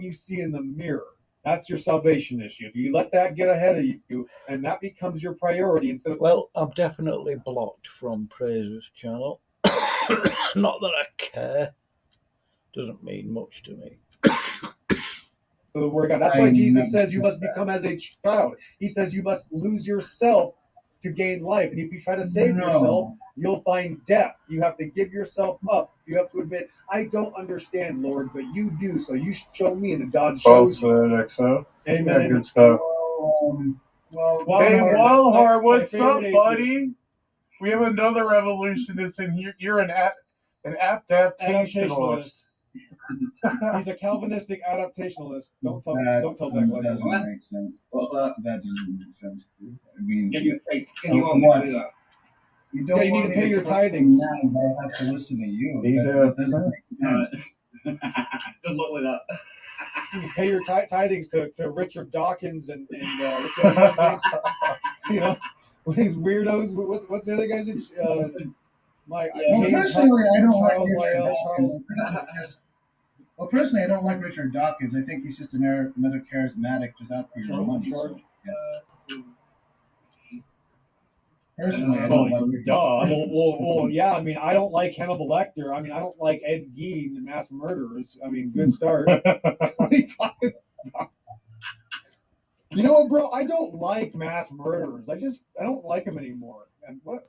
you see in the mirror. That's your salvation issue. If you let that get ahead of you, and that becomes your priority instead of Well, I'm definitely blocked from Praise's channel. Not that I care. Doesn't mean much to me. the word of God. That's why Jesus says you must become as a child. He says you must lose yourself to gain life. And if you try to save yourself, you'll find death. You have to give yourself up. You have to admit, I don't understand, Lord, but you do. So you show me, and God shows you. XO. Amen. Yeah, good stuff. Hey, Wildheart, what's up, buddy? We have another evolutionist in here. You're an adaptationalist. He's a Calvinistic adaptationalist. Don't tell that like that. Doesn't make sense. What's that? That doesn't make sense. I mean, Can you want me to do that? You don't you need want to me pay your trust him tithings. now, but I have to listen to you. That doesn't make sense. Good luck with that. You pay your tithings to Richard Dawkins and what's the other guy's name? You know, these weirdos. What's the other guy's name? Personally, I don't like Charles Richard Lyell. Dawkins. Well, personally, I don't like Richard Dawkins. I think he's just another charismatic just out for your money. So, yeah. Personally, I don't like Richard Dawkins. Well, yeah. I mean, I don't like Hannibal Lecter. I mean, I don't like Ed Gein and Mass Murderers. I mean, good start. What are you talking about? You know what, bro? I don't like mass murderers. I don't like them anymore. And what?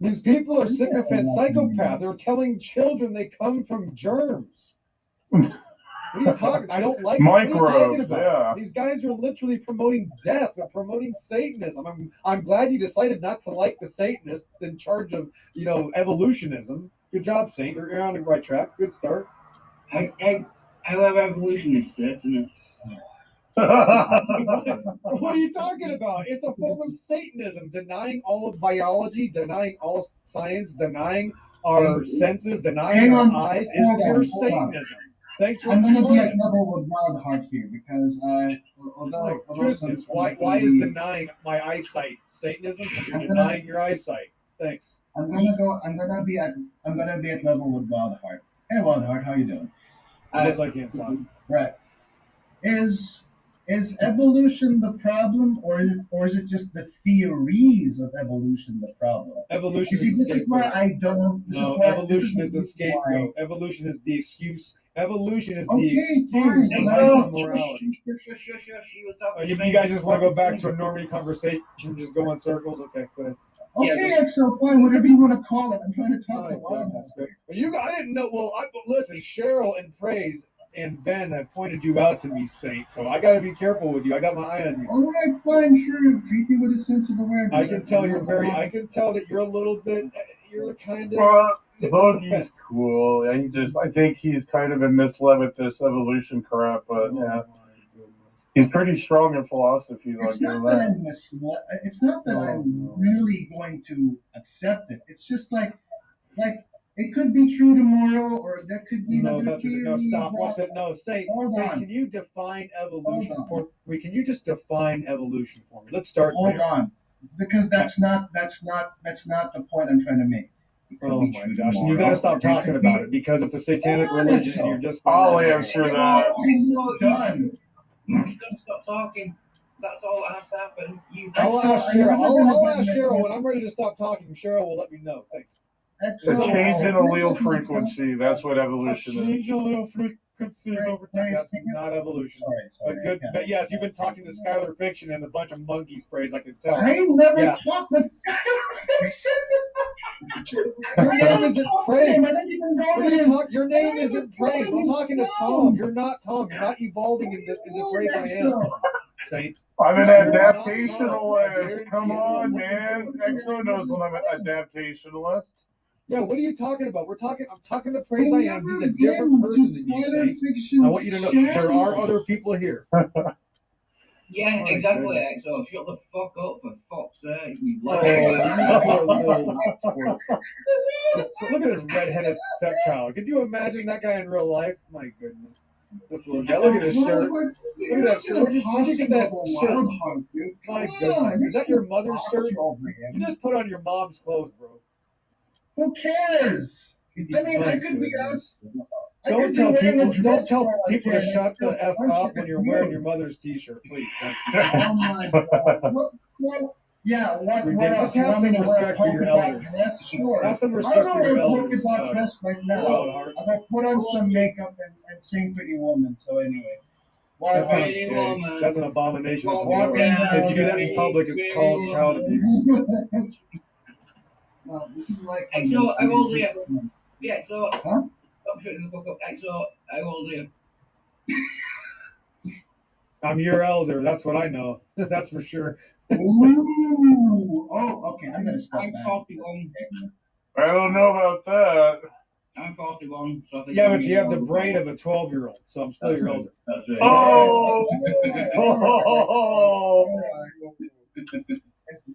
These people are sycophant psychopaths. They're telling children they come from germs. What are you talking? I don't like. What are you talking about? Yeah. These guys are literally promoting death. They're promoting Satanism. I'm glad you decided not to like the Satanists in charge of evolutionism. Good job, Saint. You're on the right track. Good start. How have evolutionists Satanists? What are you talking about? It's a form of Satanism, denying all of biology, denying all science, denying our senses, denying our eyes is pure Satanism. Thanks for I'm going to be at level with Wildheart here because why is denying my eyesight Satanism? You're denying your eyesight. Thanks. I'm gonna be at level with Wildheart. Hey, Wildheart, how you doing? I can't talk. Right. Is evolution the problem, or is it just the theories of evolution the problem? Evolution. This is why I don't. Evolution is the scapegoat. Evolution is the excuse. Evolution is the excuse. You guys just want to go back to a normal conversation, just go in circles. Okay, go ahead. Okay, XO, fine, whatever you want to call it. I'm trying to talk about it. I didn't know. Well, listen, Cheryl and Praise and Ben have pointed you out to me, Saint. So I got to be careful with you. I got my eye on you. All right, fine, sure. Treat me with a sense of awareness. I can tell I can tell that you're a little bit. You're kind of. Well, he's cool. I think he's kind of misled with this evolution crap, but yeah. He's pretty strong in philosophy. It's not that I'm misled. It's not that I'm really going to accept it. It's just like it could be true tomorrow, or there could be another theory. No, stop. Watch it. No, Saint, can you define evolution for me? Can you just define evolution for me? Let's start there. Hold on, because that's not the point I'm trying to make. Oh my gosh! And you got to stop talking about it because it's a satanic religion. And you're just. I'll answer that. Done. You're just gonna stop talking. That's all that has to happen. I'll ask Cheryl when I'm ready to stop talking. Cheryl will let me know. Thanks. It's a change in allele frequency. That's what evolution is. Change in allele frequencies over time. That's not evolution. Sorry. But yes, you've been talking to Skylar Fiction and a bunch of monkey sprays. I can tell. I never talked with Skylar Fiction. Your name isn't Praise. Your name isn't Praise. I'm talking to Tom. You're not Tom. You're not evolving into Praise I am. Saint. I'm an adaptationalist. Come on, man. XO knows when I'm an adaptationalist. Yeah, what are you talking about? I'm talking to Praise I Am. He's a different person than you, Saint. I want you to know there are other people here. Yeah, exactly, XO. Shut the fuck up, for fuck's sake. Look at this redheaded stepchild. Could you imagine that guy in real life? My goodness. This little guy. Look at his shirt. Look at that shirt. Where'd you get that shirt? My goodness. Is that your mother's shirt? You just put on your mom's clothes, bro. Who cares? I mean, My I could be out. goodness. I Don't could be tell wearing a people. Don't dress tell for like people to 10 and shut the still f punch up it. when It's you're wearing weird. your mother's T-shirt, please. Thank you. Oh my God. What, yeah, what Ridiculous. else? Just You have want me some to wear a respect for your polka dot elders. dress? Sure. Have some I'm respect gonna for wear your a polka elders, dot dress right now. Wild Heart. I'm gonna put on some makeup and sing Pretty Woman. So anyway, That Wild sounds Heart. Pretty gay. woman. That's an abomination to the Walking Lord. Walking down If you do that the in public, it's street, called pretty child abuse. woman. Well, this is like. XO, how old are you? Yeah, XO. Huh? Stop shutting the fuck up. XO, how old are you? I'm your elder. That's what I know. That's for sure. Ooh. Oh, okay. I'm gonna stop I'm that. 41. I don't know about that. I'm 41, so I think Yeah, I'm but you have the older. brain of a 12-year-old, so I'm still That's your right. elder. That's right. Oh.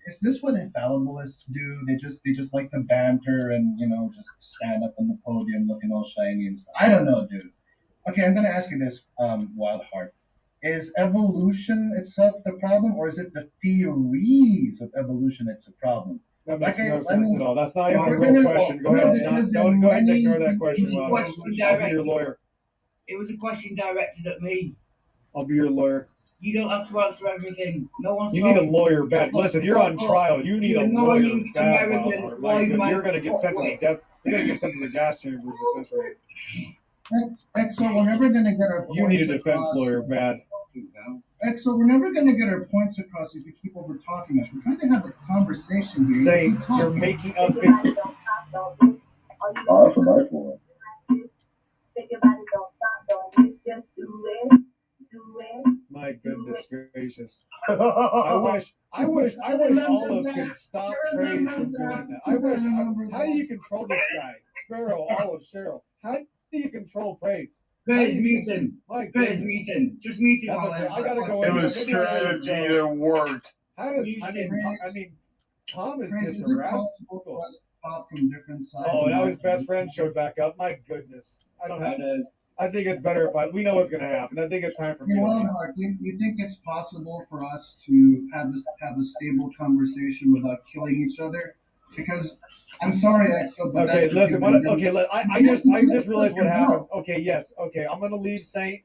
Is this what infallibilists do? They just like to banter and just stand up on the podium looking all shiny and stuff. I don't know, dude. Okay, I'm gonna ask you this, Wild Heart. Is evolution itself the problem, or is it the theories of evolution that's a problem? That makes Okay, no I sense mean, at all. That's not if even a we're real gonna question. Go no, ahead and because not. there are Go ahead and many ignore that It question, was a Wild Heart. question I'll be your directed. lawyer. It was a question directed at me. I'll be your lawyer. You don't have to answer everything. No one's You need a talking to lawyer you. bad. Listen, you're on trial. You need You a lawyer annoying bad, Wild American Heart. My goodness, you're loudmouth gonna get sent to the fuckwit. death. You're gonna get sent to the gas chambers at this rate. Exo, we're never gonna get our You need a points defense across. lawyer bad. Exo, we're never gonna get our points across if we keep over talking us. We're trying to have a conversation here. Saints, keep you're talking. making up. Oh, that's a nice one. My goodness gracious. I wish Olive could stop Praise from doing that. How do you control this guy? Sparrow, Olive, Cheryl. How do you control Praise? Praise muting. My Praise goodness. muting. Just mute it That's while okay. I gotta go It in. was Maybe I should strategy that worked. How did Tom is Praise, just is it harassed. possible for us to talk from different sides? Oh, of now our his best friend showed back up. My goodness. I think it's better if we know what's gonna happen. I think it's time for me to leave. Mark, do you think it's possible for us to have a stable conversation without killing each other? Because I'm sorry, Exo, but Okay, that's what listen. you've been doing. I just realized what happens. Okay, yes. Okay, I'm gonna leave Saint.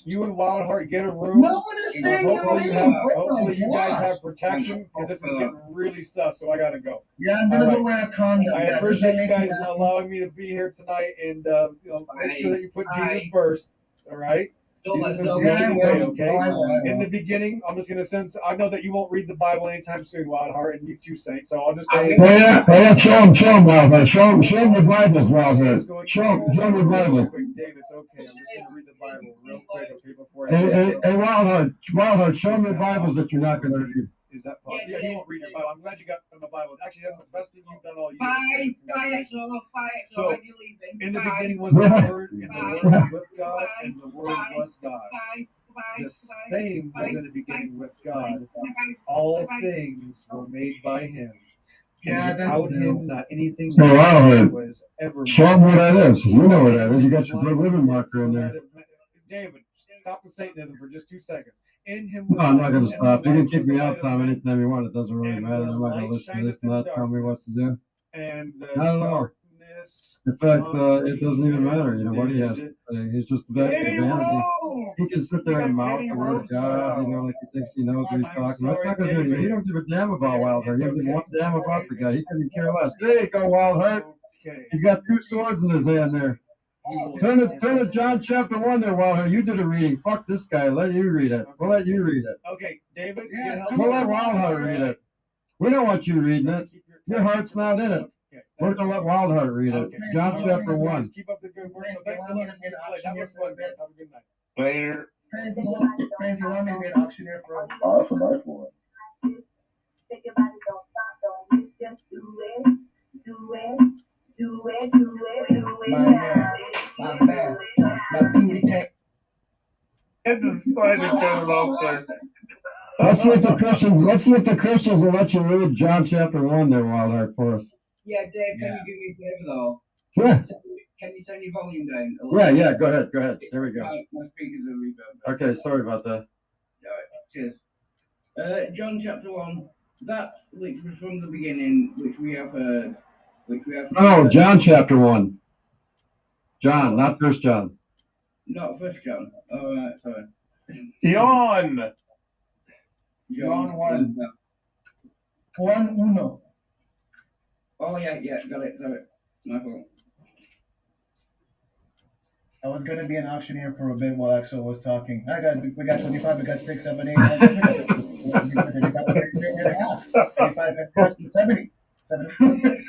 You and Wildheart get a room. No one is saying you Hopefully leave. hopefully you guys gosh. have protection because this is getting really sus. So I gotta go. Yeah, I'm gonna All go right. wear a condom. I Yeah, appreciate does you that make guys happy? allowing me to be here tonight, and make sure that you put Jesus Bye. first. All right. Don't Jesus let is go. the only way. Okay. I will. In the beginning, I'm just gonna send. I know that you won't read the Bible anytime soon, Wildheart, and you too, Saint. So I'll just I'm say. gonna- Show him, Wildheart. Show him the Bibles, Wildheart. Show him the Real Bibles. quick, Dave. It's okay. I'm just gonna read the Bible real quick, okay, before I. Hey, Wildheart, show him the Bibles that you're not going to read. Is that possible? Yeah, he won't read your Bible. I'm glad you got the Bible. Actually, that's the best thing you've done all year. Bye. Bye, XO. Bye, XO. So, Are you leaving? in the Bye. beginning was the Yeah. Word, and the Bye. Word was with God, Bye. and the Word Bye. was God. Bye. Bye. The Bye. same was Bye. in the beginning with God. Bye. All Bye. things were made by Him. Yeah, And that's without true. Him, not anything Oh, wow. was ever Show him made. where that is. You know where that is. You got your blue ribbon marker in there. David, stop the Satanism for just 2 seconds. In Him No, was I'm life, not going to and stop. the You can life kick was the me light out, of Tom, men. anytime you want. It doesn't really And matter. the I'm not going light to listen to shineth this, in not tell me what to darkness, do. and the I don't know. darkness In fact, it doesn't even matter. You know what he has to comprehended. say. He's just that Katie vanity. Rose! He can sit there and mouth the word of God, like he thinks he knows what he's I'm talking about. It's sorry, not going to do anything. David. He don't give a damn about Wildheart. He It's doesn't give okay. one damn It's about okay. the guy. He couldn't care less. There you go, Wildheart. Okay. He's got 2 swords in his hand there. He will- Turn to John chapter 1 there, Wildheart. You did a reading. Fuck this guy. Let you read it. We'll let you read it. Okay, David, Yeah, get help. We'll let Wildheart read it. We don't want you reading it. Your heart's not in it. Okay, We're going to let Wildheart read it. Okay. John All right, chapter guys, 1. Keep up the good work. So thanks a lot. That was fun, guys. Have a good night. Later. Praise, you want me to be an auctioneer for a Oh, that's a nice one. my man, my booty tank. I decided to get it up there. Let's see if the Christians will let you read John chapter 1 there, Wildheart, for us. Yeah, Dave, can Yeah. you do me a favor though? Yeah. Can you turn your volume down a little? Yeah, go ahead. There we go. My speakers are reverb. Okay, sorry about that. Alright, cheers. John chapter 1, that which was from the beginning, which we have heard, which we have seen. Oh, John chapter 1. John, not First John. Not First John. All right, sorry. Yawn. John 1. Juan Uno. Oh yeah, got it. Sorry, my fault. I was gonna be an auctioneer for a bit while Axel was talking. We got 25, we got 6, 7, 8, 9, 10, 35, 36 and a half. 35, 50, 70. 70.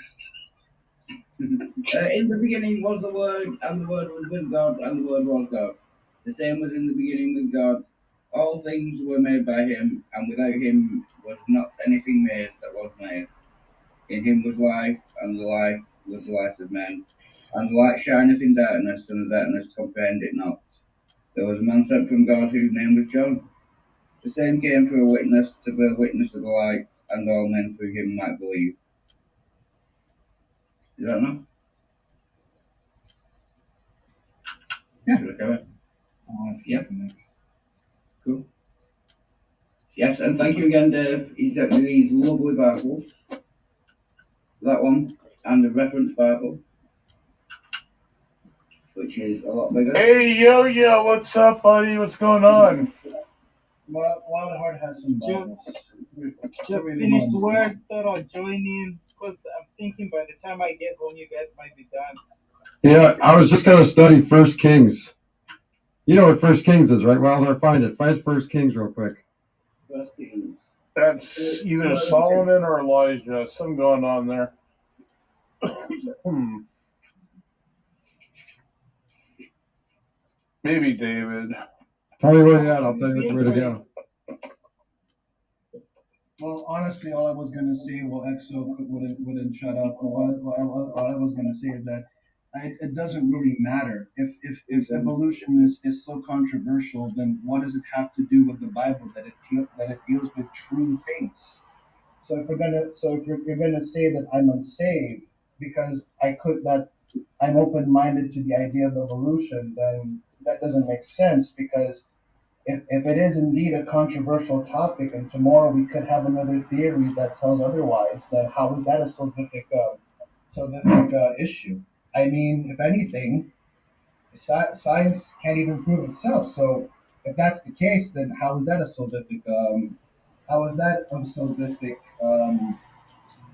In the beginning was the Word, and the Word was with God, and the Word was God. The same was in the beginning with God. All things were made by him, and without him was not anything made that was made. In him was life, and the life was the light of men. And the light shineth in darkness, and the darkness comprehended it not. There was a man sent from God whose name was John. The same came for a witness, to bear witness of the light, and all men through him might believe. You don't know? Yeah. Should I cover it? Yep. Cool. Yes, and thank you again, Dave. He sent me these lovely Bibles. That one, and the reference Bible, which is a lot bigger. Hey, yo, what's up, buddy? What's going on? Wild Heart has some Bibles. Just finished work, thought I'd join in because I'm thinking by the time I get home, you guys might be done. Yeah, I was just gonna study First Kings. You know what First Kings is, right? Wilder, find it. Find First Kings real quick. First Kings. That's either Solomon or Elijah. Something going on there. Maybe David. Tell me where you're at. I'll tell you which way to go. Well, honestly, all I was gonna say, well, Exo wouldn't shut up. What I was gonna say is that it doesn't really matter if evolution is so controversial. Then what does it have to do with the Bible that it deals with true things? So if you're gonna say that I'm unsaved because I'm open-minded to the idea of evolution, then that doesn't make sense because if it is indeed a controversial topic and tomorrow we could have another theory that tells otherwise, then how is that a salvific issue? I mean, if anything, science can't even prove itself. So if that's the case, then how is that a salvific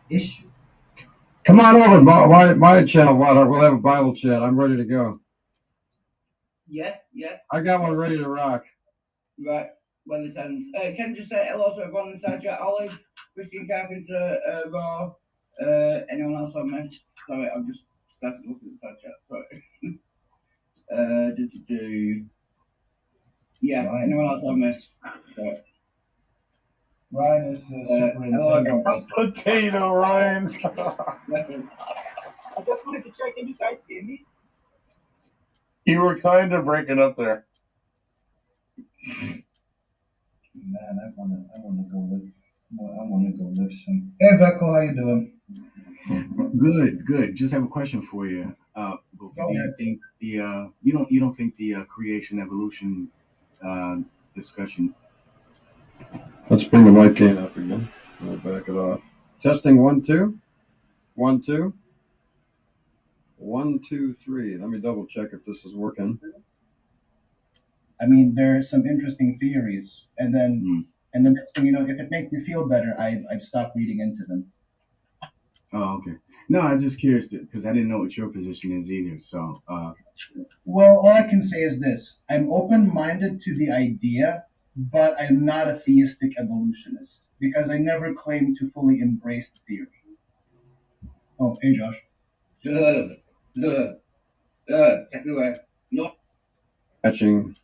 issue? Come on over, my channel, Wilder. We'll have a Bible chat. I'm ready to go. Yeah. I got one ready to rock. Right. When this ends. Can you just say hello to everyone in the side chat? Olive, Christian Carpenter, Raw, anyone else I missed? Sorry, I've just started looking at the side chat. Sorry. Yeah, anyone else I missed? Sorry. Ryan is the superintendent. Potato, Ryan. I just wanted to check. Can you guys hear me? You were kind of breaking up there. Man, I wanna go lift some. Hey, Becco, how you doing? Good. Just have a question for you. Do you think you don't think the creation evolution discussion? Let's bring the mic can up again. We'll back it off. Testing 1, 2. 1, 2. 1, 2, 3. Let me double check if this is working. I mean, there are some interesting theories, and then the next thing you know, if it makes me feel better, I'd stop reading into them. Oh, okay. No, I'm just curious because I didn't know what your position is either. So, well, all I can say is this: I'm open-minded to the idea, but I'm not a theistic evolutionist because I never claimed to fully embrace the theory. Oh, hey, Josh. Take it away. No. Matching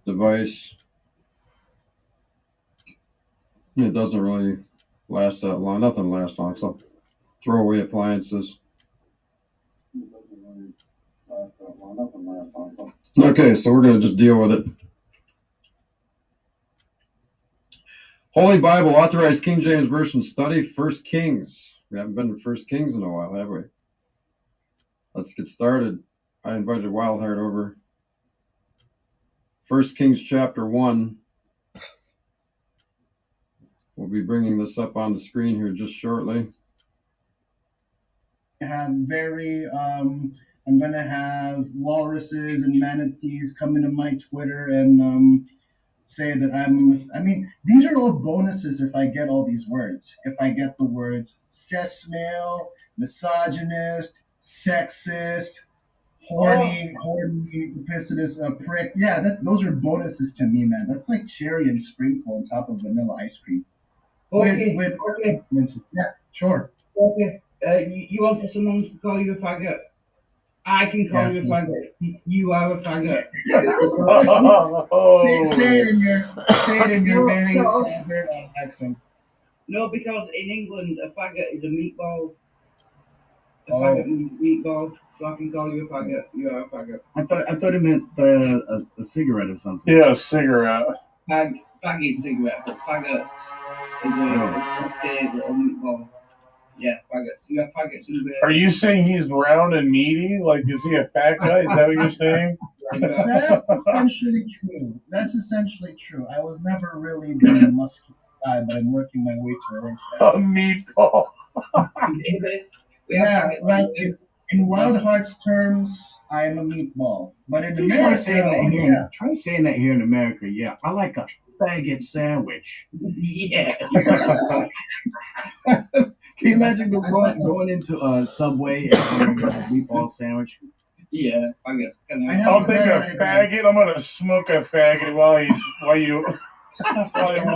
device. It doesn't really last that long. Nothing lasts long. So throwaway appliances. Okay, so we're going to just deal with it. Holy Bible, authorized King James Version study, First Kings. We haven't been to First Kings in a while, have we? Let's get started. I invited Wildheart over. First Kings chapter 1. We'll be bringing this up on the screen here just shortly. Had very I'm gonna have walruses and manatees come into my Twitter and say that I mean, these are all bonuses if I get all these words. If I get the words sesmale, misogynist, sexist, horny, duplicitous, prick. Yeah, those are bonuses to me, man. That's like cherry and sprinkle on top of vanilla ice cream. Okay, With okay, yeah, sure. okay. You wanted someone to call you a faggot? I can call Yeah. you a faggot. You are a faggot. Say it in your No, very no. southern accent. No, because in England, a faggot is a meatball. A Oh. faggot means meatball, so I can call you a faggot. You are a faggot. I thought it meant a cigarette or something. Yeah, cigarette. Fag is cigarette, but faggot is a nasty little meatball. Yeah, faggots. You have faggots in the Are you saying he's round and meaty? Like, is he a fat guy? Is that what you're saying? That's essentially true. That's essentially true. I was never really the muscular guy, but I'm working my way towards that. A meatball. We have Yeah, faggots like in in Wild Hearts terms, I'm a meatball. But in Try America, saying that oh, here. yeah. Try saying that here in America. Yeah, I like a faggot sandwich. Yeah. Can you imagine going into Subway and ordering a meatball sandwich? Yeah, faggots. I have I'll a take better a idea. faggot. I'm gonna smoke a faggot while you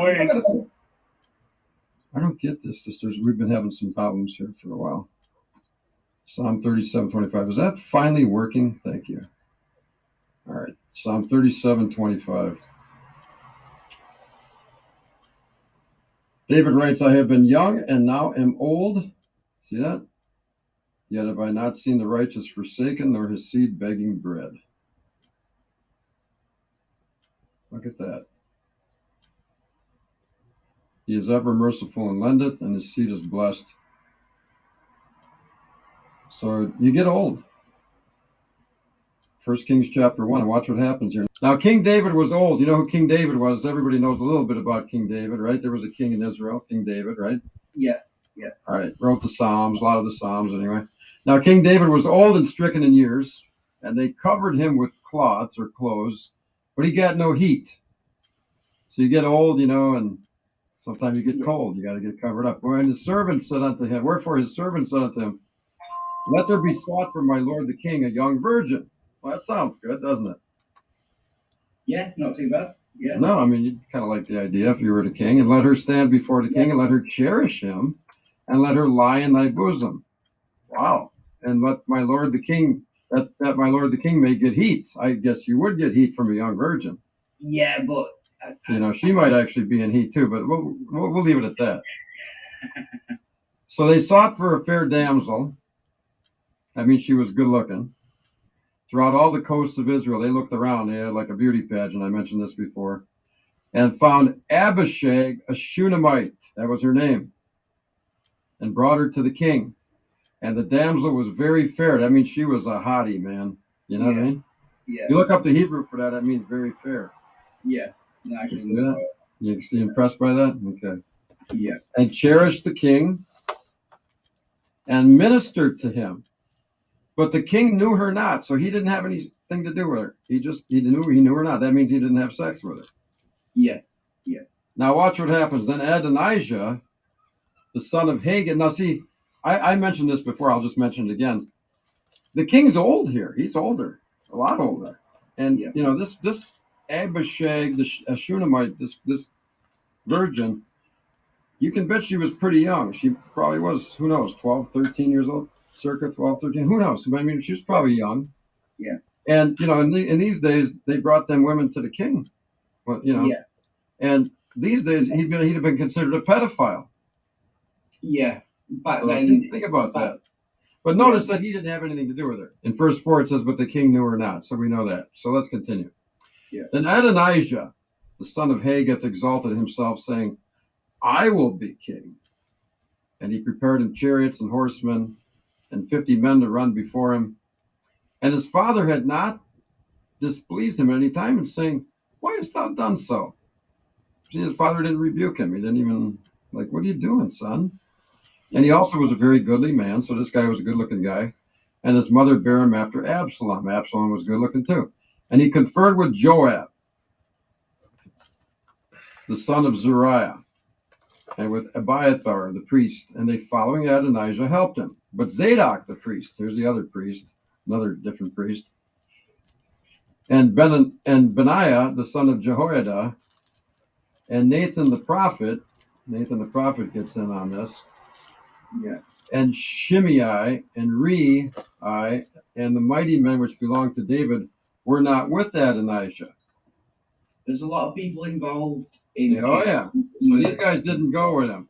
wait. I don't get this, sisters. We've been having some problems here for a while. Psalm 37:25. Is that finally working? Thank you. All right. Psalm 37:25. David writes, I have been young and now am old. See that? Yet have I not seen the righteous forsaken, nor his seed begging bread. Look at that. He is ever merciful and lendeth, and his seed is blessed. So you get old. 1 Kings chapter 1. Watch what happens here. Now, King David was old. You know who King David was? Everybody knows a little bit about King David, right? There was a king in Israel, King David, right? Yeah. All right. Wrote the Psalms, a lot of the Psalms anyway. Now, King David was old and stricken in years, and they covered him with cloths or clothes, but he got no heat. So you get old, and sometimes you get cold. You got to get covered up. And his servant said unto him, wherefore his servant said unto him, let there be sought for my lord the king a young virgin. Well, that sounds good, doesn't it? Yeah, not too bad. Yeah. No, I mean, you'd kind of like the idea if you were the king, and let her stand before the king, and let her cherish him, and let her lie in thy bosom. Wow. And let my lord the king, that my lord the king may get heat. I guess you would get heat from a young virgin. Yeah, but She might actually be in heat too, but we'll leave it at that. So they sought for a fair damsel. I mean, she was good looking. Throughout all the coasts of Israel, they looked around. They had like a beauty pageant. I mentioned this before. And found Abishag, a Shunammite. That was her name. And brought her to the king. And the damsel was very fair. That means she was a hottie, man. You know what I mean? Yeah. You look up the Hebrew for that, that means very fair. Yeah. No, You see that? You see impressed by that? Okay. Yeah. And cherished the king and ministered to him. But the king knew her not, so he didn't have anything to do with her. He knew her not. That means he didn't have sex with her. Yeah. Now watch what happens. Then Adonijah, the son of Hagan. Now see, I mentioned this before. I'll just mention it again. The king's old here. He's older, a lot older. And this Abishag, the Shunammite, this virgin, you can bet she was pretty young. She probably was, who knows, 12, 13 years old, circa 12, 13. Who knows? I mean, she was probably young. Yeah. And in these days, they brought them women to the king. Well, Yeah. And these days, he'd have been considered a pedophile. Yeah. Back So then. think about that. But notice that he didn't have anything to do with her. In verse 4, it says, but the king knew her not. So we know that. So let's continue. Yeah. Then Adonijah, the son of Haggith, exalted himself, saying, I will be king. And he prepared him chariots and horsemen and 50 men to run before him. And his father had not displeased him at any time in saying, why hast thou done so? See, his father didn't rebuke him. He didn't even, what are you doing, son? And he also was a very goodly man. So this guy was a good looking guy. and his mother bare him after Absalom. Absalom was good looking too. And he conferred with Joab, the son of Zeruiah, and with Abiathar the priest, and they following Adonijah helped him. But Zadok the priest, here's the other priest, another different priest, and Benaiah the son of Jehoiada, and Nathan the prophet gets in on this, Yeah. and Shimei and Rei and the mighty men which belonged to David were not with Adonijah. There's a lot of people involved in. Oh yeah. So these guys didn't go with him.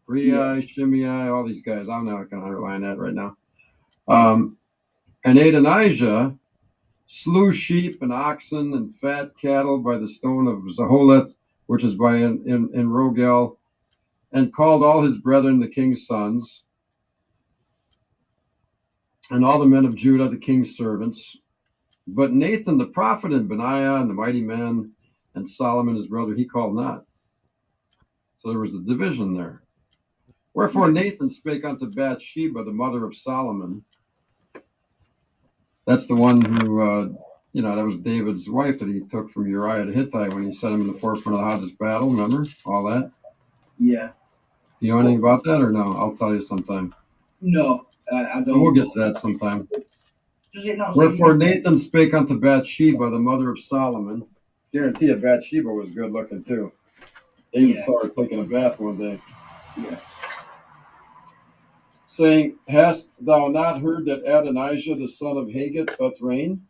Rei, Yeah. Shimei, all these guys. I'm not going to underline that right now. And Adonijah slew sheep and oxen and fat cattle by the stone of Zaholeth, which is by in Rogel, and called all his brethren the king's sons, and all the men of Judah the king's servants. But Nathan the prophet and Benaiah and the mighty men and Solomon his brother he called not. So there was a division there. Wherefore Nathan spake unto Bathsheba, the mother of Solomon. That's the one who, that was David's wife that he took from Uriah the Hittite when he set him in the forefront of the hottest battle. Remember all that? Yeah. You know anything about that or no? I'll tell you sometime. No, I don't. We'll get to that sometime. Does it not? Wherefore Nathan spake unto Bathsheba, the mother of Solomon. Guarantee you Bathsheba was good looking too. David saw her taking a bath one day. Yeah. Saying, hast thou not heard that Adonijah the son of Haggith doth reign?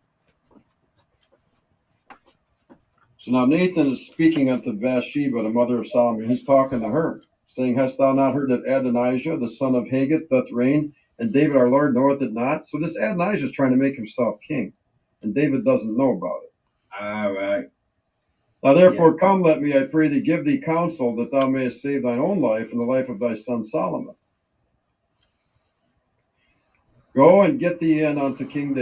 So now Nathan is speaking unto Bathsheba, the mother of Solomon. He's talking to her, saying, hast thou not heard that Adonijah the son of Haggith doth reign? And David our Lord knoweth it not? So this Adonijah is trying to make himself king, and David doesn't know about it. All right. Now therefore come, let me, I pray thee, give thee counsel, that thou mayest save thine own life and the life of thy son Solomon. Go and get thee in unto King David.